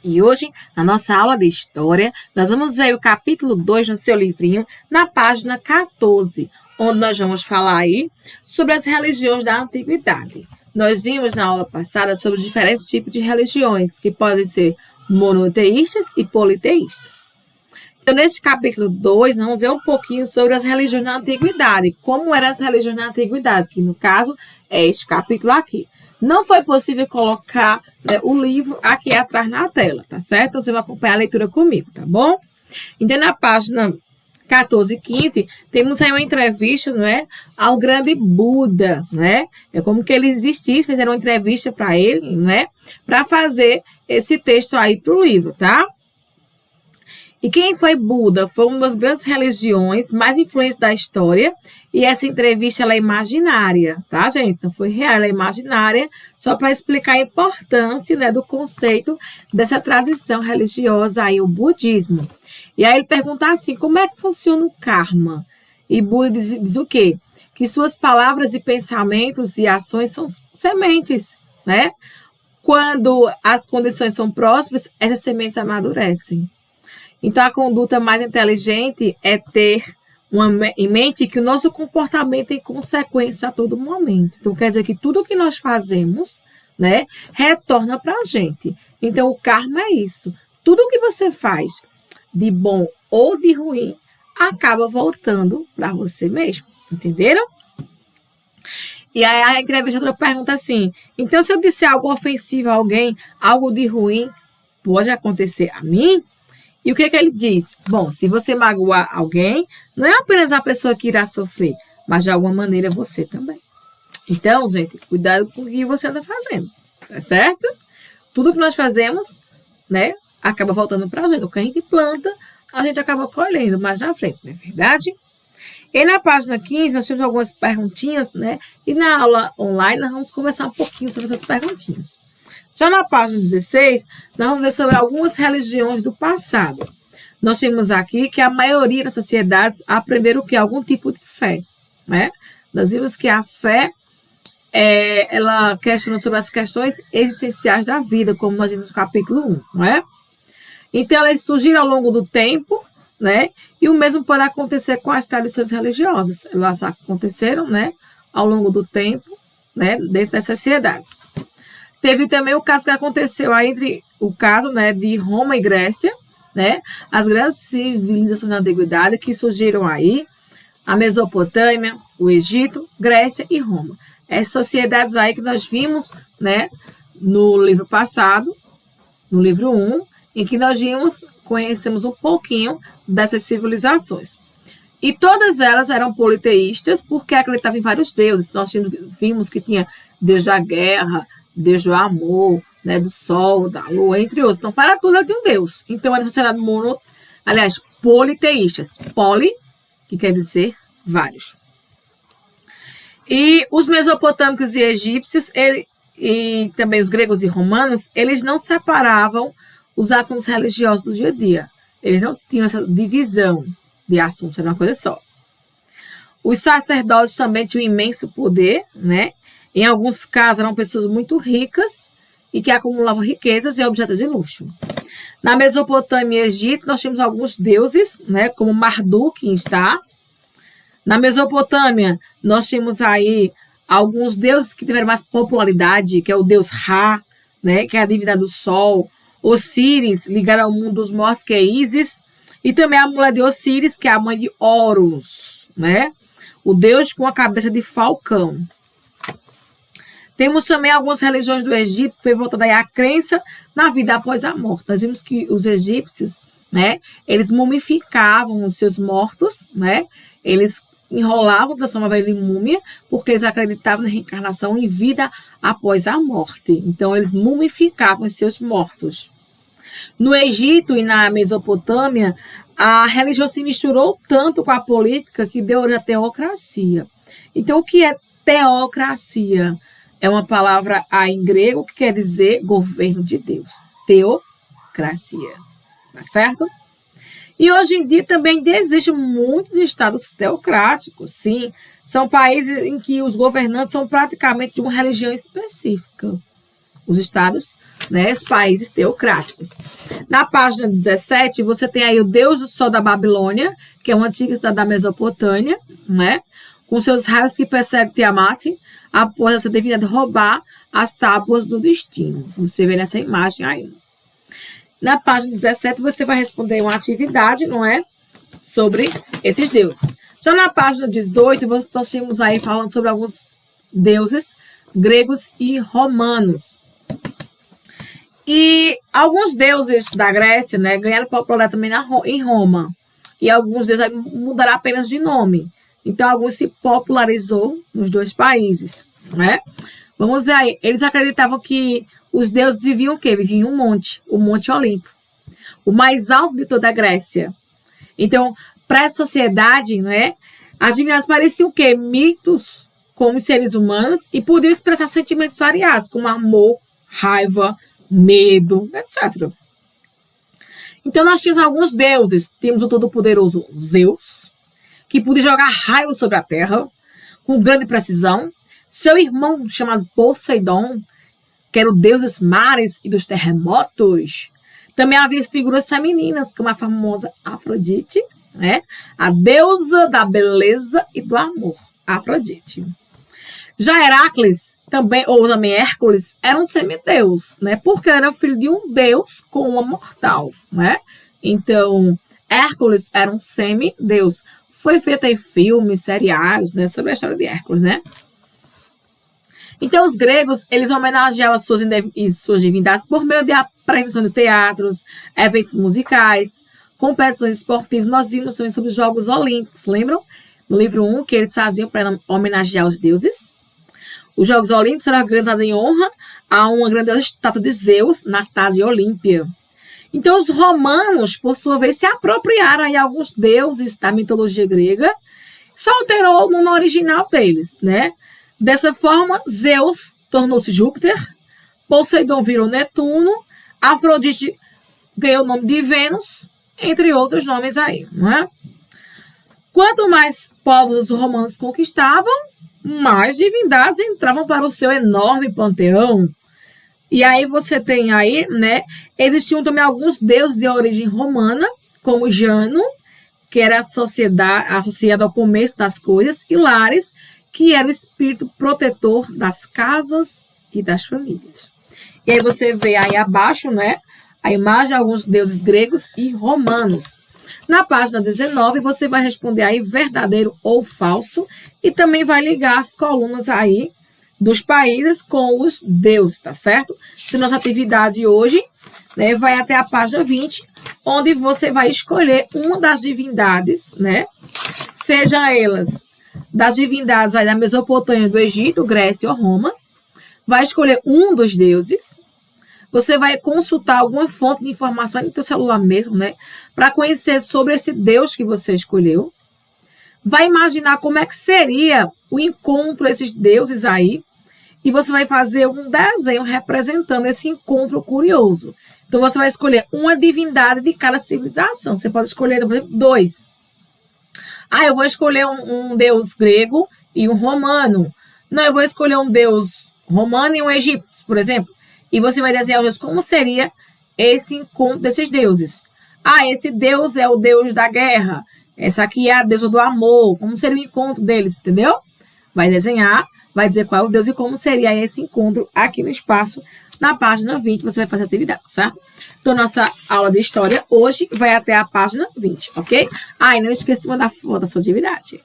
E hoje, na nossa aula de História, nós vamos ver o capítulo 2 no seu livrinho, na página 14, onde nós vamos falar aí sobre as religiões da Antiguidade. Nós vimos na aula passada sobre os diferentes tipos de religiões, que podem ser monoteístas e politeístas. Então, neste capítulo 2, nós vamos ver um pouquinho sobre as religiões da Antiguidade, como eram as religiões da Antiguidade, que no caso é este capítulo aqui. Não foi possível colocar o livro aqui atrás na tela, tá certo? Então, você vai acompanhar a leitura comigo, tá bom? Então, na página 14 e 15, temos aí uma entrevista, não é, ao grande Buda, né? É como que ele existisse, fizeram uma entrevista para ele, né? Para fazer esse texto aí para o livro, tá? E quem foi Buda? Foi uma das grandes religiões mais influentes da história. E essa entrevista ela é imaginária, tá, gente? Não foi real, ela é imaginária, só para explicar a importância, né, do conceito dessa tradição religiosa aí, o budismo. E aí ele pergunta assim, como é que funciona o karma? E Buda diz o quê? Que suas palavras e pensamentos e ações são sementes, né? Quando as condições são próximas, essas sementes amadurecem. Então, a conduta mais inteligente é ter em mente que o nosso comportamento tem consequência a todo momento. Então, quer dizer que tudo que nós fazemos, né, retorna para a gente. Então, o karma é isso. Tudo que você faz, de bom ou de ruim, acaba voltando para você mesmo. Entenderam? E aí a entrevistadora pergunta assim, então se eu disser algo ofensivo a alguém, algo de ruim, pode acontecer a mim? E o que ele diz? Bom, se você magoar alguém, não é apenas a pessoa que irá sofrer, mas de alguma maneira você também. Então, gente, cuidado com o que você anda fazendo, tá certo? Tudo que nós fazemos, né, acaba voltando para a gente. O que a gente planta, a gente acaba colhendo mais na frente, não é verdade? E na página 15, nós temos algumas perguntinhas, né? E na aula online, nós vamos conversar um pouquinho sobre essas perguntinhas. Já na página 16, nós vamos ver sobre algumas religiões do passado. Nós temos aqui que a maioria das sociedades aprenderam o que? Algum tipo de fé, né? Nós vimos que a fé, ela questiona sobre as questões existenciais da vida, como nós vimos no capítulo 1, não é? Então, elas surgiram ao longo do tempo, né? E o mesmo pode acontecer com as tradições religiosas. Elas aconteceram, né? Ao longo do tempo, né? Dentro das sociedades. Teve também o caso que aconteceu aí entre o caso, né, de Roma e Grécia, né, as grandes civilizações da antiguidade que surgiram aí, a Mesopotâmia, o Egito, Grécia e Roma. Essas sociedades aí que nós vimos, né, no livro passado, no livro 1, em que nós conhecemos um pouquinho dessas civilizações. E todas elas eram politeístas porque acreditavam em vários deuses. Nós vimos que tinha Deus da guerra, Deus do amor, né, do sol, da lua, entre outros. Então, para tudo ela tem um Deus. Então, era sociedade politeístas. Poli, que quer dizer vários. E os mesopotâmicos e egípcios, e também os gregos e romanos, eles não separavam os assuntos religiosos do dia a dia. Eles não tinham essa divisão de assuntos, era uma coisa só. Os sacerdotes também tinham um imenso poder, né? Em alguns casos, eram pessoas muito ricas e que acumulavam riquezas e objetos de luxo. Na Mesopotâmia e Egito, nós temos alguns deuses, né, como Marduk, está. Na Mesopotâmia, nós temos aí alguns deuses que tiveram mais popularidade, que é o deus Ra, né, que é a divindade do sol. Osíris, ligado ao mundo dos mortos, que é Ísis. E também a mulher de Osíris, que é a mãe de Horus, né, o deus com a cabeça de falcão. Temos também algumas religiões do Egito, que foi voltada aí à crença na vida após a morte. Nós vimos que os egípcios, né, eles mumificavam os seus mortos, né, eles enrolavam, transformavam ele em múmia, porque eles acreditavam na reencarnação em vida após a morte. Então, eles mumificavam os seus mortos. No Egito e na Mesopotâmia, a religião se misturou tanto com a política que deu origem à teocracia. Então, o que é teocracia? É uma palavra em grego que quer dizer governo de Deus. Teocracia. Tá certo? E hoje em dia também existem muitos estados teocráticos, sim. São países em que os governantes são praticamente de uma religião específica. Os estados né, os países teocráticos. Na página 17, você tem aí o deus do sol da Babilônia, que é uma antiga cidade da Mesopotâmia, né, com seus raios que perseguem Tiamat, após essa divindade roubar as tábuas do destino. Você vê nessa imagem aí. Na página 17, você vai responder uma atividade, não é? Sobre esses deuses. Já na página 18, nós temos aí falando sobre alguns deuses gregos e romanos. E alguns deuses da Grécia, né, ganharam popularidade também em Roma. E alguns deuses mudaram apenas de nome. Então, alguns se popularizou nos dois países, né? Vamos ver aí. Eles acreditavam que os deuses viviam o quê? Viviam em um monte, o Monte Olimpo. O mais alto de toda a Grécia. Então, para essa sociedade, né, as divindades pareciam o quê? Mitos como os seres humanos e podiam expressar sentimentos variados, como amor, raiva, medo, etc. Então, nós tínhamos alguns deuses. Temos o todo-poderoso Zeus, que podia jogar raios sobre a terra com grande precisão. Seu irmão, chamado Poseidon, que era o deus dos mares e dos terremotos. Também havia figuras femininas, como a famosa Afrodite, né? A deusa da beleza e do amor, Afrodite. Já Heracles, também Hércules, era um semideus, né? Porque era filho de um deus com uma mortal, né? Então, Hércules era um semideus. Foi feito em filmes, seriados, né? Sobre a história de Hércules, né? Então, os gregos, eles homenageavam as suas divindades por meio de apresentação de teatros, eventos musicais, competições esportivas. Nós vimos também sobre os Jogos Olímpicos, lembram? No livro 1, que eles faziam para homenagear os deuses. Os Jogos Olímpicos eram organizados em honra a uma grandiosa estátua de Zeus na cidade de Olímpia. Então, os romanos, por sua vez, se apropriaram de alguns deuses da mitologia grega, só alterou o nome original deles, né? Dessa forma, Zeus tornou-se Júpiter, Poseidon virou Netuno, Afrodite ganhou o nome de Vênus, entre outros nomes aí, não é? Quanto mais povos os romanos conquistavam, mais divindades entravam para o seu enorme panteão. E aí você tem aí, né? Existiam também alguns deuses de origem romana, como Jano, que era associado ao começo das coisas, e Lares, que era o espírito protetor das casas e das famílias. E aí você vê aí abaixo, né, a imagem de alguns deuses gregos e romanos. Na página 19, você vai responder aí verdadeiro ou falso e também vai ligar as colunas aí dos países com os deuses, tá certo? Então, nossa atividade hoje, né, vai até a página 20, onde você vai escolher uma das divindades, né, seja elas das divindades aí da Mesopotâmia, do Egito, Grécia ou Roma, vai escolher um dos deuses, você vai consultar alguma fonte de informação no seu celular mesmo, né, para conhecer sobre esse deus que você escolheu, vai imaginar como é que seria o encontro desses deuses aí, e você vai fazer um desenho representando esse encontro curioso. Então, você vai escolher uma divindade de cada civilização. Você pode escolher, por exemplo, 2. Eu vou escolher um deus grego e um romano. Não, eu vou escolher um deus romano e um egípcio, por exemplo. E você vai desenhar como seria esse encontro desses deuses. Esse deus é o deus da guerra. Essa aqui é a deusa do amor. Como seria o encontro deles, entendeu? Vai desenhar, vai dizer qual é o deus e como seria esse encontro aqui no espaço. Na página 20 você vai fazer a atividade, certo? Então, nossa aula de história hoje vai até a página 20, ok? E não esqueça de mandar foto da sua atividade.